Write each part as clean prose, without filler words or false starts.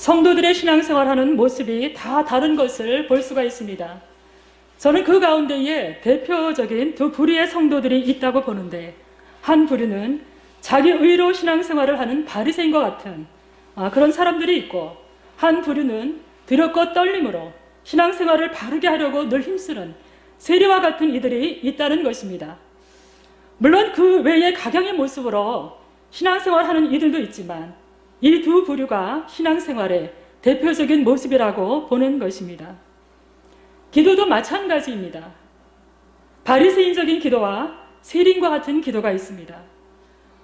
성도들의 신앙생활하는 모습이 다 다른 것을 볼 수가 있습니다. 저는 그 가운데에 대표적인 두 부류의 성도들이 있다고 보는데, 한 부류는 자기 의로 신앙생활을 하는 바리새인과 같은 그런 사람들이 있고, 한 부류는 두렵고 떨림으로 신앙생활을 바르게 하려고 늘 힘쓰는 세리와 같은 이들이 있다는 것입니다. 물론 그 외의 각양의 모습으로 신앙생활하는 이들도 있지만 이 두 부류가 신앙생활의 대표적인 모습이라고 보는 것입니다. 기도도 마찬가지입니다. 바리새인적인 기도와 세린과 같은 기도가 있습니다.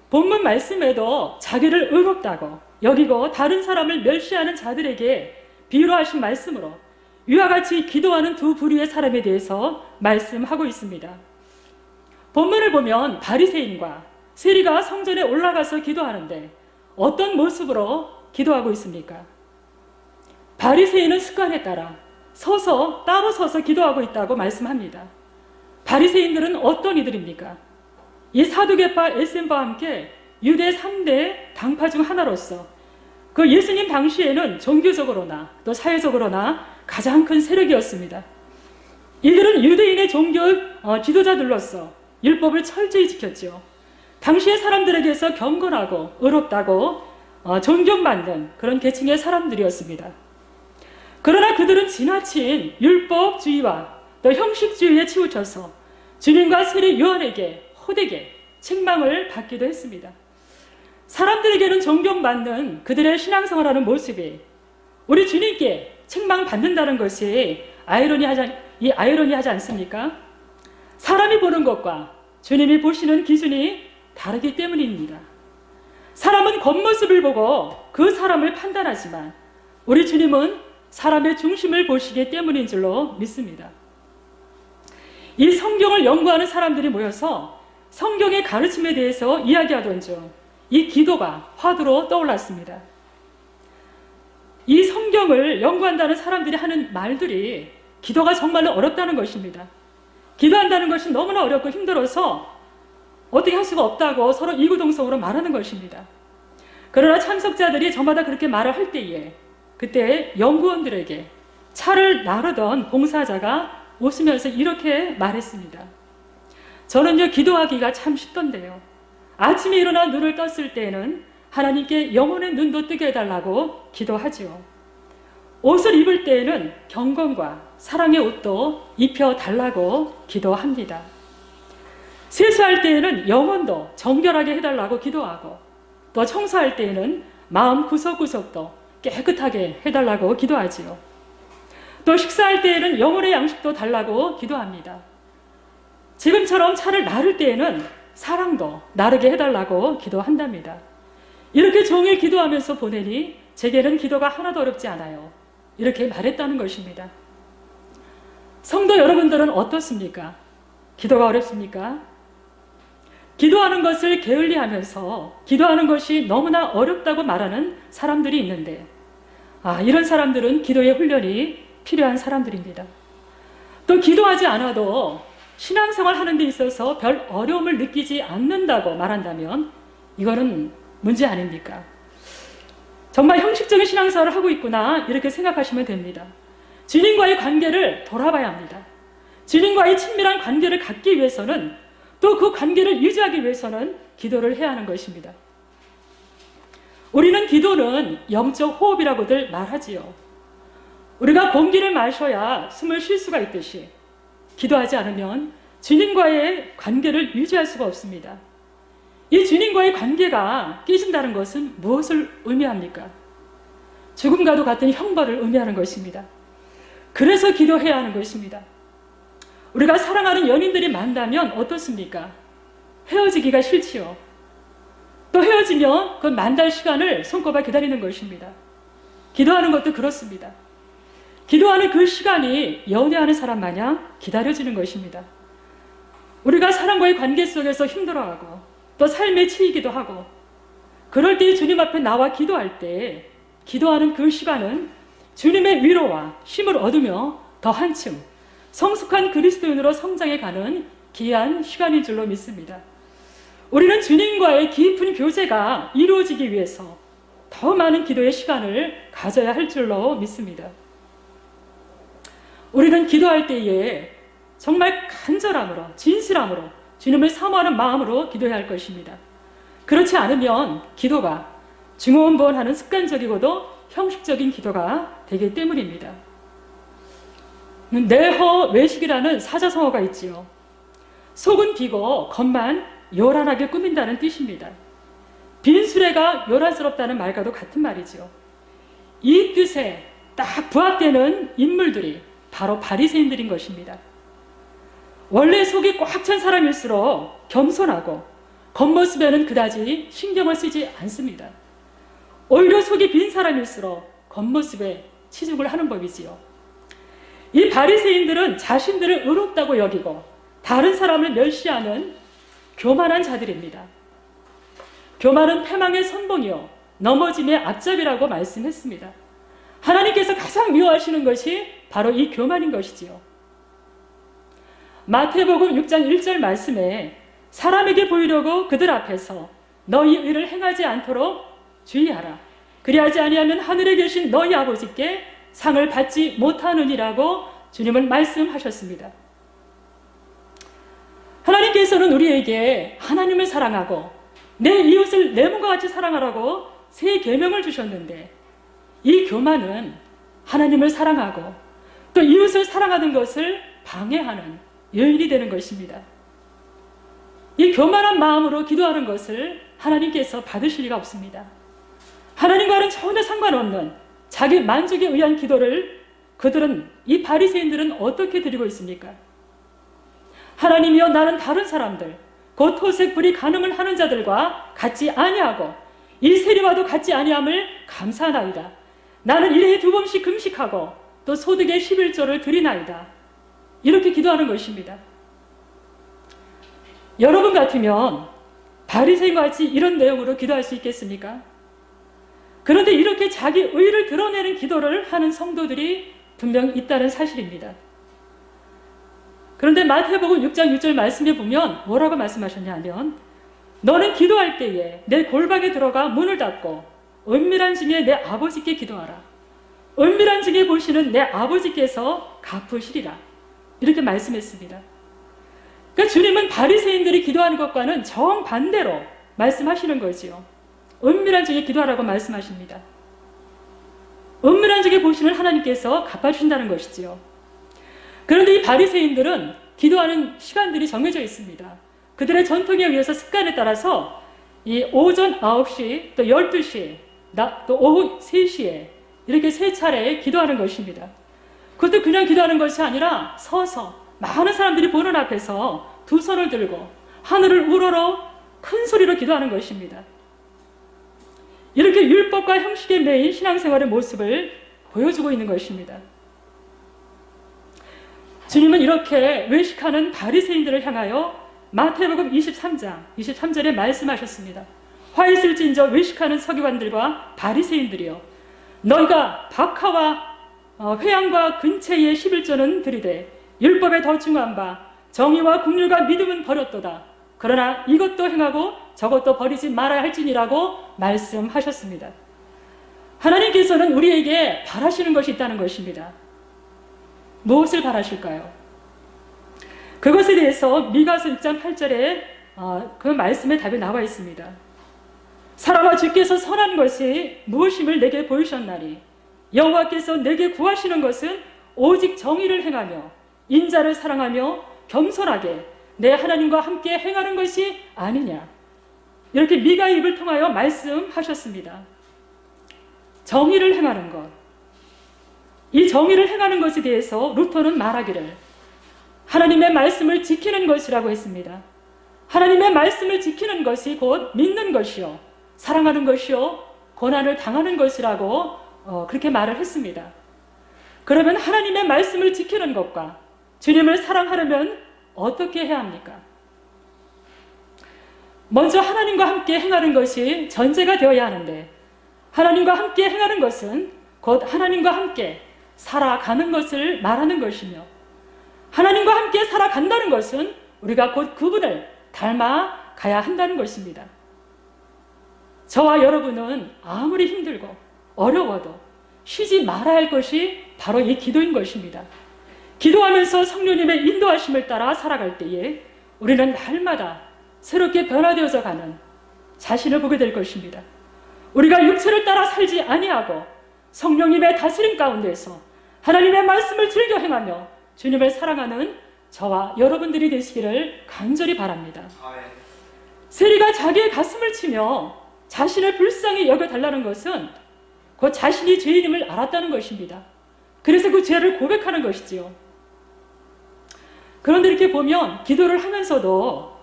본문 말씀에도 자기를 의롭다고 여기고 다른 사람을 멸시하는 자들에게 비유로 하신 말씀으로 이와 같이 기도하는 두 부류의 사람에 대해서 말씀하고 있습니다. 본문을 보면 바리새인과 세리가 성전에 올라가서 기도하는데 어떤 모습으로 기도하고 있습니까? 바리새인은 습관에 따라 따로 서서 기도하고 있다고 말씀합니다. 바리새인들은 어떤 이들입니까? 이 사두개파 에셈바와 함께 유대 3대 당파 중 하나로서 그 예수님 당시에는 종교적으로나 또 사회적으로나 가장 큰 세력이었습니다. 이들은 유대인의 종교 지도자들로서 율법을 철저히 지켰죠. 당시의 사람들에게서 경건하고 의롭다고 존경받는 그런 계층의 사람들이었습니다. 그러나 그들은 지나친 율법주의와 또 형식주의에 치우쳐서 주님과 세리 요한에게 호되게 책망을 받기도 했습니다. 사람들에게는 존경받는 그들의 신앙생활하는 모습이 우리 주님께 책망받는다는 것이 아이러니하지 않습니까? 사람이 보는 것과 주님이 보시는 기준이 다르기 때문입니다. 사람은 겉모습을 보고 그 사람을 판단하지만 우리 주님은 사람의 중심을 보시기 때문인 줄로 믿습니다. 이 성경을 연구하는 사람들이 모여서 성경의 가르침에 대해서 이야기하던 중 이 기도가 화두로 떠올랐습니다. 이 성경을 연구한다는 사람들이 하는 말들이 기도가 정말로 어렵다는 것입니다. 기도한다는 것이 너무나 어렵고 힘들어서 어떻게 할 수가 없다고 서로 이구동성으로 말하는 것입니다. 그러나 참석자들이 저마다 그렇게 말을 할 때에 그때 연구원들에게 차를 나르던 봉사자가 웃으면서 이렇게 말했습니다. 저는요, 기도하기가 참 쉽던데요. 아침에 일어나 눈을 떴을 때에는 하나님께 영혼의 눈도 뜨게 해달라고 기도하지요. 옷을 입을 때에는 경건과 사랑의 옷도 입혀달라고 기도합니다. 세수할 때에는 영혼도 정결하게 해달라고 기도하고 또 청소할 때에는 마음 구석구석도 깨끗하게 해달라고 기도하지요. 또 식사할 때에는 영혼의 양식도 달라고 기도합니다. 지금처럼 차를 나를 때에는 사랑도 나르게 해달라고 기도한답니다. 이렇게 종일 기도하면서 보내니 제게는 기도가 하나도 어렵지 않아요. 이렇게 말했다는 것입니다. 성도 여러분들은 어떻습니까? 기도가 어렵습니까? 기도하는 것을 게을리하면서 기도하는 것이 너무나 어렵다고 말하는 사람들이 있는데 이런 사람들은 기도의 훈련이 필요한 사람들입니다. 또 기도하지 않아도 신앙생활 하는 데 있어서 별 어려움을 느끼지 않는다고 말한다면 이거는 문제 아닙니까? 정말 형식적인 신앙생활을 하고 있구나 이렇게 생각하시면 됩니다. 주님과의 관계를 돌아봐야 합니다. 주님과의 친밀한 관계를 갖기 위해서는 또 그 관계를 유지하기 위해서는 기도를 해야 하는 것입니다. 우리는 기도는 영적 호흡이라고들 말하지요. 우리가 공기를 마셔야 숨을 쉴 수가 있듯이 기도하지 않으면 주님과의 관계를 유지할 수가 없습니다. 이 주님과의 관계가 깨진다는 것은 무엇을 의미합니까? 죽음과도 같은 형벌을 의미하는 것입니다. 그래서 기도해야 하는 것입니다. 우리가 사랑하는 연인들이 만나면 어떻습니까? 헤어지기가 싫지요. 또 헤어지면 그 만날 시간을 손꼽아 기다리는 것입니다. 기도하는 것도 그렇습니다. 기도하는 그 시간이 연애하는 사람 마냥 기다려지는 것입니다. 우리가 사람과의 관계 속에서 힘들어하고 또 삶에 치이기도 하고 그럴 때 주님 앞에 나와 기도할 때 기도하는 그 시간은 주님의 위로와 힘을 얻으며 더 한층 성숙한 그리스도인으로 성장해가는 귀한 시간인 줄로 믿습니다. 우리는 주님과의 깊은 교제가 이루어지기 위해서 더 많은 기도의 시간을 가져야 할 줄로 믿습니다. 우리는 기도할 때에 정말 간절함으로, 진실함으로, 주님을 사모하는 마음으로 기도해야 할 것입니다. 그렇지 않으면 기도가 중언부언하는 습관적이고도 형식적인 기도가 되기 때문입니다. 내허 외식이라는 사자성어가 있지요. 속은 비고 겉만 요란하게 꾸민다는 뜻입니다. 빈 수레가 요란스럽다는 말과도 같은 말이죠. 이 뜻에 딱 부합되는 인물들이 바로 바리새인들인 것입니다. 원래 속이 꽉 찬 사람일수록 겸손하고 겉모습에는 그다지 신경을 쓰지 않습니다. 오히려 속이 빈 사람일수록 겉모습에 치중을 하는 법이지요. 이 바리새인들은 자신들을 의롭다고 여기고 다른 사람을 멸시하는 교만한 자들입니다. 교만은 패망의 선봉이요 넘어짐의 앞잡이라고 말씀했습니다. 하나님께서 가장 미워하시는 것이 바로 이 교만인 것이지요. 마태복음 6장 1절 말씀에 사람에게 보이려고 그들 앞에서 너희 의를 행하지 않도록 주의하라. 그리하지 아니하면 하늘에 계신 너희 아버지께 상을 받지 못하느니라고 주님은 말씀하셨습니다. 하나님께서는 우리에게 하나님을 사랑하고 내 이웃을 내 몸과 같이 사랑하라고 세 계명을 주셨는데 이 교만은 하나님을 사랑하고 또 이웃을 사랑하는 것을 방해하는 요인이 되는 것입니다. 이 교만한 마음으로 기도하는 것을 하나님께서 받으실 리가 없습니다. 하나님과는 전혀 상관없는 자기 만족에 의한 기도를 이 바리새인들은 어떻게 드리고 있습니까? 하나님이여 나는 다른 사람들 곧 토색 불이 간음을 하는 자들과 같지 아니하고 이 세리와도 같지 아니함을 감사하나이다. 나는 1회에 2번씩 금식하고 또 소득의 11조를 드리나이다. 이렇게 기도하는 것입니다. 여러분 같으면 바리새인과 같이 이런 내용으로 기도할 수 있겠습니까? 그런데 이렇게 자기 의를 드러내는 기도를 하는 성도들이 분명 있다는 사실입니다. 그런데 마태복음 6장 6절 말씀에 보면 뭐라고 말씀하셨냐면 너는 기도할 때에 내 골방에 들어가 문을 닫고 은밀한 중에 내 아버지께 기도하라. 은밀한 중에 보시는 내 아버지께서 갚으시리라. 이렇게 말씀했습니다. 그러니까 주님은 바리새인들이 기도하는 것과는 정반대로 말씀하시는 거지요. 은밀한 중에 기도하라고 말씀하십니다. 은밀한 중에 보시는 하나님께서 갚아주신다는 것이지요. 그런데 이 바리새인들은 기도하는 시간들이 정해져 있습니다. 그들의 전통에 의해서 습관에 따라서 이 오전 9시, 또 12시, 또 오후 3시에 이렇게 세 차례 기도하는 것입니다. 그것도 그냥 기도하는 것이 아니라 서서 많은 사람들이 보는 앞에서 두 손을 들고 하늘을 우러러 큰 소리로 기도하는 것입니다. 이렇게 율법과 형식에 매인 신앙생활의 모습을 보여주고 있는 것입니다. 주님은 이렇게 외식하는 바리새인들을 향하여 마태복음 23장 23절에 말씀하셨습니다. 화 있을진저 외식하는 서기관들과 바리새인들이여 너희가 박하와 회양과 근체의 11조는 드리되 율법에 더 중한 바 정의와 긍휼과 믿음은 버렸도다. 그러나 이것도 행하고 저것도 버리지 말아야 할지니라고 말씀하셨습니다. 하나님께서는 우리에게 바라시는 것이 있다는 것입니다. 무엇을 바라실까요? 그것에 대해서 미가서 6장 8절에 그 말씀의 답이 나와 있습니다. 사람아 주께서 선한 것이 무엇임을 내게 보이셨나니 여호와께서 내게 구하시는 것은 오직 정의를 행하며 인자를 사랑하며 겸손하게 내 하나님과 함께 행하는 것이 아니냐. 이렇게 미가의 입을 통하여 말씀하셨습니다. 정의를 행하는 것. 이 정의를 행하는 것에 대해서 루터는 말하기를 하나님의 말씀을 지키는 것이라고 했습니다. 하나님의 말씀을 지키는 것이 곧 믿는 것이요 사랑하는 것이요 고난을 당하는 것이라고 그렇게 말을 했습니다. 그러면 하나님의 말씀을 지키는 것과 주님을 사랑하려면 어떻게 해야 합니까? 먼저 하나님과 함께 행하는 것이 전제가 되어야 하는데 하나님과 함께 행하는 것은 곧 하나님과 함께 살아가는 것을 말하는 것이며 하나님과 함께 살아간다는 것은 우리가 곧 그분을 닮아가야 한다는 것입니다. 저와 여러분은 아무리 힘들고 어려워도 쉬지 말아야 할 것이 바로 이 기도인 것입니다. 기도하면서 성령님의 인도하심을 따라 살아갈 때에 우리는 날마다 새롭게 변화되어져 가는 자신을 보게 될 것입니다. 우리가 육체를 따라 살지 아니하고 성령님의 다스림 가운데서 하나님의 말씀을 즐겨 행하며 주님을 사랑하는 저와 여러분들이 되시기를 간절히 바랍니다. 세리가 자기의 가슴을 치며 자신을 불쌍히 여겨달라는 것은 그 자신이 죄인임을 알았다는 것입니다. 그래서 그 죄를 고백하는 것이지요. 그런데 이렇게 보면 기도를 하면서도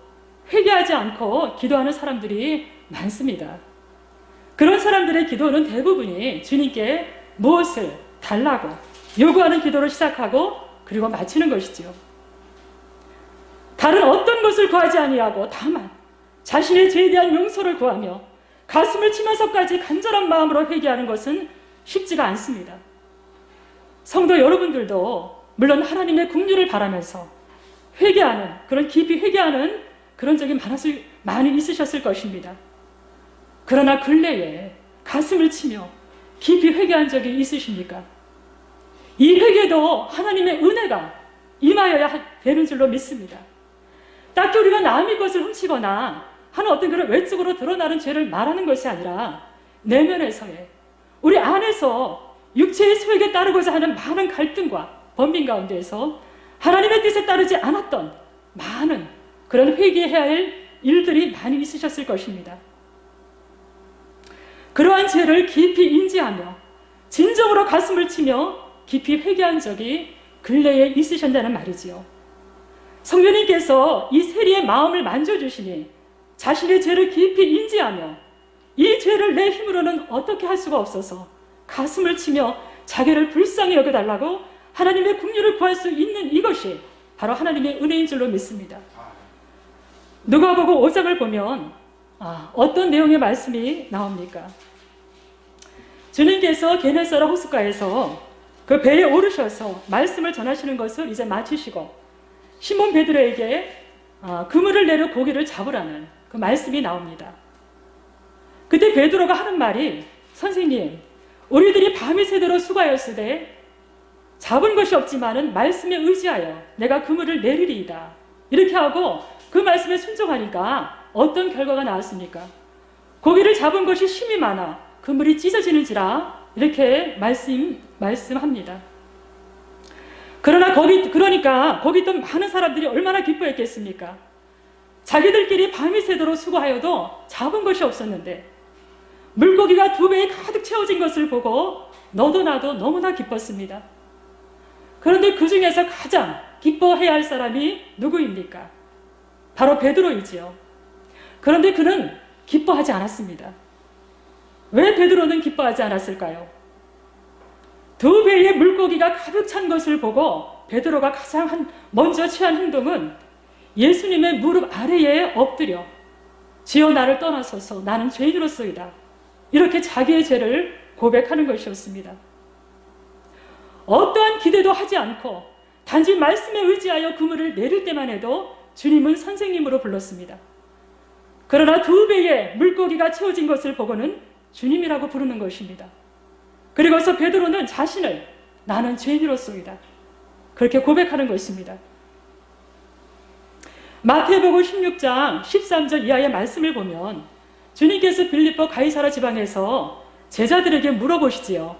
회개하지 않고 기도하는 사람들이 많습니다. 그런 사람들의 기도는 대부분이 주님께 무엇을 달라고 요구하는 기도를 시작하고 그리고 마치는 것이지요. 다른 어떤 것을 구하지 아니하고 다만 자신의 죄에 대한 용서를 구하며 가슴을 치면서까지 간절한 마음으로 회개하는 것은 쉽지가 않습니다. 성도 여러분들도 물론 하나님의 긍휼을 바라면서 회개하는, 그런 깊이 회개하는 그런 적이 많이 있으셨을 것입니다. 그러나 근래에 가슴을 치며 깊이 회개한 적이 있으십니까? 이 회개도 하나님의 은혜가 임하여야 되는 줄로 믿습니다. 딱히 우리가 남의 것을 훔치거나 하는 어떤 그런 외적으로 드러나는 죄를 말하는 것이 아니라 내면에서의 우리 안에서 육체의 소욕에 따르고자 하는 많은 갈등과 번민 가운데에서 하나님의 뜻에 따르지 않았던 많은 그런 회개해야 할 일들이 많이 있으셨을 것입니다. 그러한 죄를 깊이 인지하며 진정으로 가슴을 치며 깊이 회개한 적이 근래에 있으셨다는 말이지요. 성령님께서 이 세리의 마음을 만져주시니 자신의 죄를 깊이 인지하며 이 죄를 내 힘으로는 어떻게 할 수가 없어서 가슴을 치며 자기를 불쌍히 여겨달라고 하나님의 긍휼을 구할 수 있는 이것이 바로 하나님의 은혜인 줄로 믿습니다. 누가복음 5장을 보면 어떤 내용의 말씀이 나옵니까? 주님께서 게네사렛 호숫가에서 그 배에 오르셔서 말씀을 전하시는 것을 이제 마치시고 시몬 베드로에게 그물을 내려 고기를 잡으라는 그 말씀이 나옵니다. 그때 베드로가 하는 말이 선생님, 우리들이 밤이 새도록 수고하였으되 잡은 것이 없지만은 말씀에 의지하여 내가 그물을 내리리이다. 이렇게 하고 그 말씀에 순종하니까 어떤 결과가 나왔습니까? 고기를 잡은 것이 힘이 많아 그물이 찢어지는지라 이렇게 말씀합니다. 그러니까 거기 있던 많은 사람들이 얼마나 기뻐했겠습니까? 자기들끼리 밤이 새도록 수고하여도 잡은 것이 없었는데 물고기가 2배에 가득 채워진 것을 보고 너도 나도 너무나 기뻤습니다. 그런데 그 중에서 가장 기뻐해야 할 사람이 누구입니까? 바로 베드로이지요. 그런데 그는 기뻐하지 않았습니다. 왜 베드로는 기뻐하지 않았을까요? 2배의 물고기가 가득 찬 것을 보고 베드로가 가장 먼저 취한 행동은 예수님의 무릎 아래에 엎드려 주여 나를 떠나소서 나는 죄인으로소이다. 이렇게 자기의 죄를 고백하는 것이었습니다. 어떠한 기대도 하지 않고 단지 말씀에 의지하여 그물을 내릴 때만 해도 주님은 선생님으로 불렀습니다. 그러나 2배의 물고기가 채워진 것을 보고는 주님이라고 부르는 것입니다. 그리고서 베드로는 자신을 나는 죄인으로소이다. 그렇게 고백하는 것입니다. 마태복음 16장 13절 이하의 말씀을 보면 주님께서 빌립보 가이사라 지방에서 제자들에게 물어보시지요.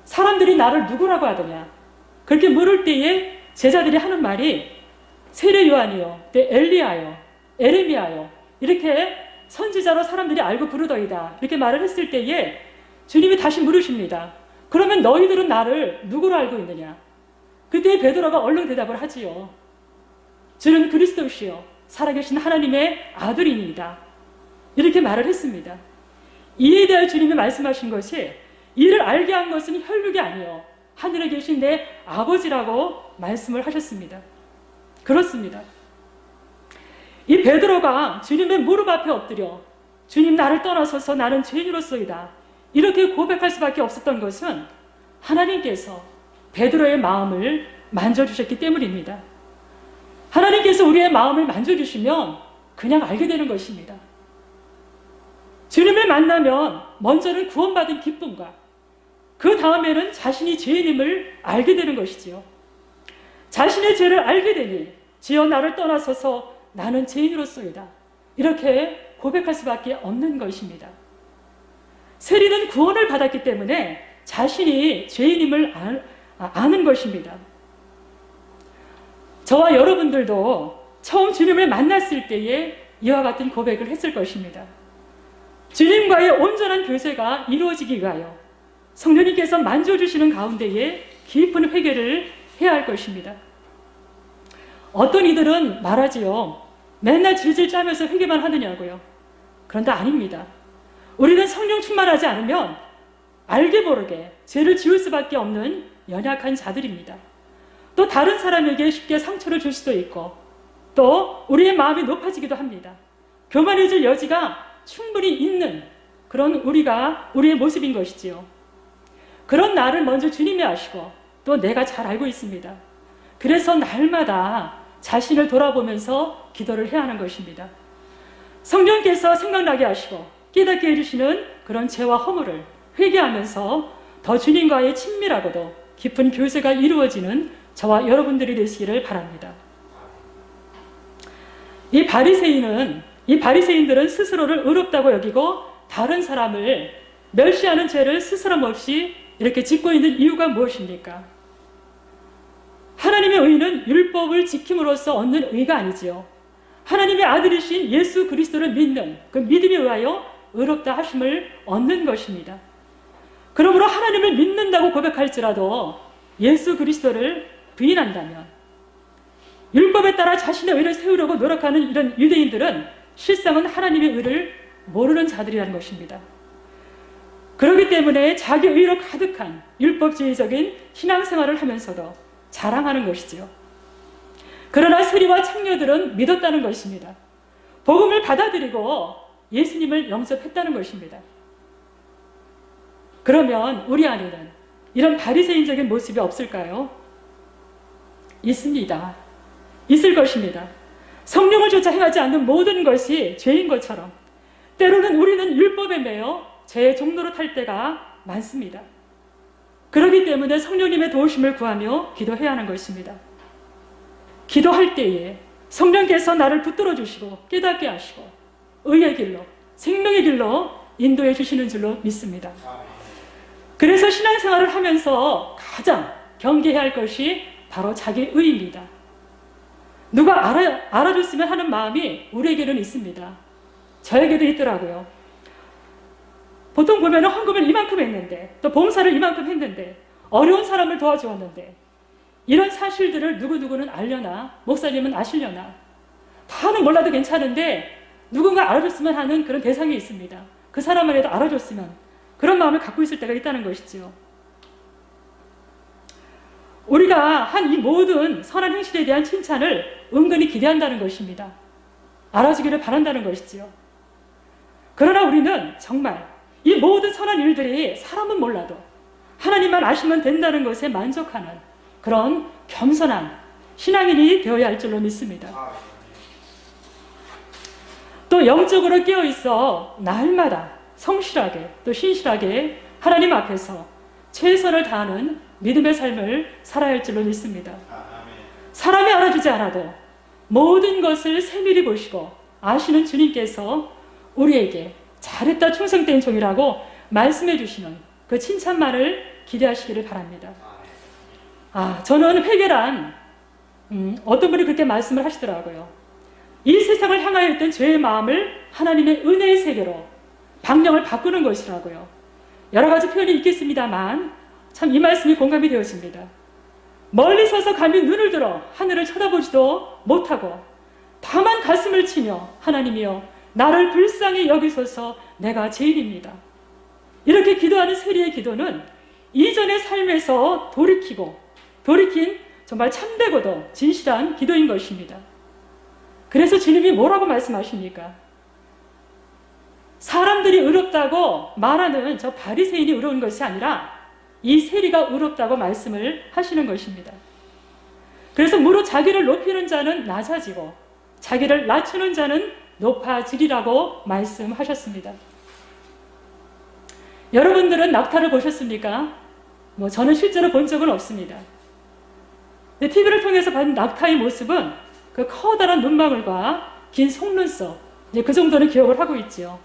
사람들이 나를 누구라고 하더냐? 그렇게 물을 때에 제자들이 하는 말이 세례 요한이요, 엘리야요, 에레미야요 이렇게 선지자로 사람들이 알고 부르더이다. 이렇게 말을 했을 때에 주님이 다시 물으십니다. 그러면 너희들은 나를 누구로 알고 있느냐? 그때 베드로가 얼른 대답을 하지요. 주는 그리스도시요 살아계신 하나님의 아들이니이다. 이렇게 말을 했습니다. 이에 대하여 주님이 말씀하신 것이 이를 알게 한 것은 혈육이 아니요 하늘에 계신 내 아버지라고 말씀을 하셨습니다. 그렇습니다. 이 베드로가 주님의 무릎 앞에 엎드려 주님 나를 떠나서서 나는 죄인으로소이다. 이렇게 고백할 수밖에 없었던 것은 하나님께서 베드로의 마음을 만져주셨기 때문입니다. 하나님께서 우리의 마음을 만져주시면 그냥 알게 되는 것입니다. 주님을 만나면 먼저는 구원받은 기쁨과 그 다음에는 자신이 죄인임을 알게 되는 것이지요. 자신의 죄를 알게 되니 주여 나를 떠나서서 나는 죄인으로서이다. 이렇게 고백할 수밖에 없는 것입니다. 세리는 구원을 받았기 때문에 자신이 죄인임을 아는 것입니다. 저와 여러분들도 처음 주님을 만났을 때에 이와 같은 고백을 했을 것입니다. 주님과의 온전한 교제가 이루어지기 위하여 성령님께서 만져주시는 가운데에 깊은 회개를 해야 할 것입니다. 어떤 이들은 말하지요. 맨날 질질 짜면서 회개만 하느냐고요. 그런데 아닙니다. 우리는 성령 충만하지 않으면 알게 모르게 죄를 지을 수밖에 없는 연약한 자들입니다. 또 다른 사람에게 쉽게 상처를 줄 수도 있고 또 우리의 마음이 높아지기도 합니다. 교만해질 여지가 충분히 있는 그런 우리의 모습인 것이지요. 그런 나를 먼저 주님이 아시고 또 내가 잘 알고 있습니다. 그래서 날마다 자신을 돌아보면서 기도를 해야 하는 것입니다. 성령께서 생각나게 하시고 깨닫게 해주시는 그런 죄와 허물을 회개하면서 더 주님과의 친밀하고도 깊은 교제가 이루어지는 저와 여러분들이 되시기를 바랍니다. 이 바리새인들은 스스로를 의롭다고 여기고 다른 사람을 멸시하는 죄를 스스럼 없이 이렇게 짓고 있는 이유가 무엇입니까? 하나님의 의는 율법을 지킴으로써 얻는 의가 아니지요. 하나님의 아들이신 예수 그리스도를 믿는 그 믿음에 의하여 의롭다 하심을 얻는 것입니다. 그러므로 하나님을 믿는다고 고백할지라도 예수 그리스도를 부인한다면 율법에 따라 자신의 의를 세우려고 노력하는 이런 유대인들은 실상은 하나님의 의를 모르는 자들이라는 것입니다. 그렇기 때문에 자기 의로 가득한 율법주의적인 신앙생활을 하면서도 자랑하는 것이지요. 그러나 세리와 창녀들은 믿었다는 것입니다. 복음을 받아들이고 예수님을 영접했다는 것입니다. 그러면 우리 안에는 이런 바리새인적인 모습이 없을까요? 있습니다. 있을 것입니다. 성령을 조차 행하지 않는 모든 것이 죄인 것처럼 때로는 우리는 율법에 매여 죄의 종로로 탈 때가 많습니다. 그렇기 때문에 성령님의 도우심을 구하며 기도해야 하는 것입니다. 기도할 때에 성령께서 나를 붙들어 주시고 깨닫게 하시고 의의 길로 생명의 길로 인도해 주시는 줄로 믿습니다. 그래서 신앙생활을 하면서 가장 경계해야 할 것이 바로 자기 의입니다. 누가 알아줬으면 하는 마음이 우리에게는 있습니다. 저에게도 있더라고요. 보통 보면 헌금을 이만큼 했는데 또 봉사를 이만큼 했는데 어려운 사람을 도와주었는데 이런 사실들을 누구누구는 알려나 목사님은 아시려나 다는 몰라도 괜찮은데 누군가 알아줬으면 하는 그런 대상이 있습니다. 그 사람이라도 알아줬으면 그런 마음을 갖고 있을 때가 있다는 것이죠. 우리가 한 이 모든 선한 행실에 대한 칭찬을 은근히 기대한다는 것입니다. 알아주기를 바란다는 것이지요. 그러나 우리는 정말 이 모든 선한 일들이 사람은 몰라도 하나님만 아시면 된다는 것에 만족하는 그런 겸손한 신앙인이 되어야 할 줄로 믿습니다. 또 영적으로 깨어있어 날마다 성실하게 또 신실하게 하나님 앞에서 최선을 다하는 믿음의 삶을 살아야 할 줄로 믿습니다. 사람이 알아주지 않아도 모든 것을 세밀히 보시고 아시는 주님께서 우리에게 잘했다 충성된 종이라고 말씀해 주시는 그 칭찬만을 기대하시기를 바랍니다. 저는 회개란 어떤 분이 그렇게 말씀을 하시더라고요. 이 세상을 향하여 있던 죄의 마음을 하나님의 은혜의 세계로 방향을 바꾸는 것이라고요. 여러 가지 표현이 있겠습니다만 참 이 말씀이 공감이 되어집니다. 멀리 서서 감히 눈을 들어 하늘을 쳐다보지도 못하고 다만 가슴을 치며 하나님이여 나를 불쌍히 여기소서 내가 죄인입니다. 이렇게 기도하는 세리의 기도는 이전의 삶에서 돌이킨 정말 참되고도 진실한 기도인 것입니다. 그래서 주님이 뭐라고 말씀하십니까? 사람들이 의롭다고 말하는 저 바리새인이 의로운 것이 아니라 이 세리가 의롭다고 말씀을 하시는 것입니다. 그래서 무릇 자기를 높이는 자는 낮아지고 자기를 낮추는 자는 높아지리라고 말씀하셨습니다. 여러분들은 낙타를 보셨습니까? 저는 실제로 본 적은 없습니다. TV를 통해서 본 낙타의 모습은 그 커다란 눈망울과 긴 속눈썹, 그 정도는 기억을 하고 있지요.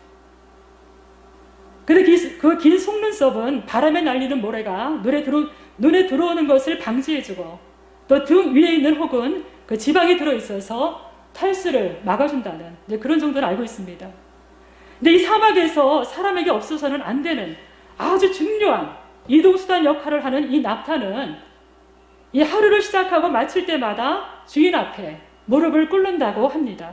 근데 그 긴 속눈썹은 바람에 날리는 모래가 눈에 들어오는 것을 방지해주고 또 등 위에 있는 혹은 그 지방이 들어있어서 탈수를 막아준다는 그런 정도는 알고 있습니다. 근데 이 사막에서 사람에게 없어서는 안 되는 아주 중요한 이동수단 역할을 하는 이 낙타는 이 하루를 시작하고 마칠 때마다 주인 앞에 무릎을 꿇는다고 합니다.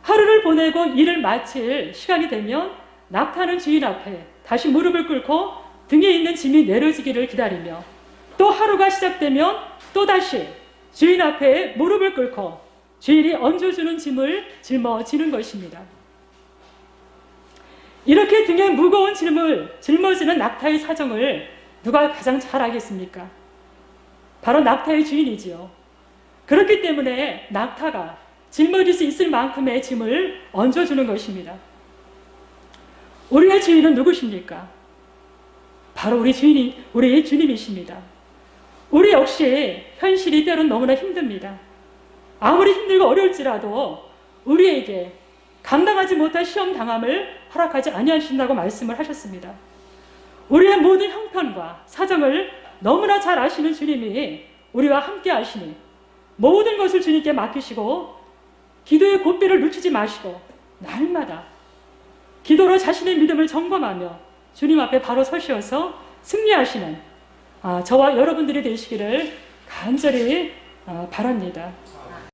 하루를 보내고 일을 마칠 시간이 되면 낙타는 주인 앞에 다시 무릎을 꿇고 등에 있는 짐이 내려지기를 기다리며 또 하루가 시작되면 또다시 주인 앞에 무릎을 꿇고 주인이 얹어주는 짐을 짊어지는 것입니다. 이렇게 등에 무거운 짐을 짊어지는 낙타의 사정을 누가 가장 잘 알겠습니까? 바로 낙타의 주인이지요. 그렇기 때문에 낙타가 짊어질 수 있을 만큼의 짐을 얹어주는 것입니다. 우리의 주인은 누구십니까? 바로 우리 주님이십니다. 우리 역시 현실이 때론 너무나 힘듭니다. 아무리 힘들고 어려울지라도 우리에게 감당하지 못할 시험 당함을 허락하지 아니하신다고 말씀을 하셨습니다. 우리의 모든 형편과 사정을 너무나 잘 아시는 주님이 우리와 함께 하시니 모든 것을 주님께 맡기시고 기도의 고삐를 늦추지 마시고 날마다 기도로 자신의 믿음을 점검하며 주님 앞에 바로 서시어서 승리하시는 저와 여러분들이 되시기를 간절히 바랍니다.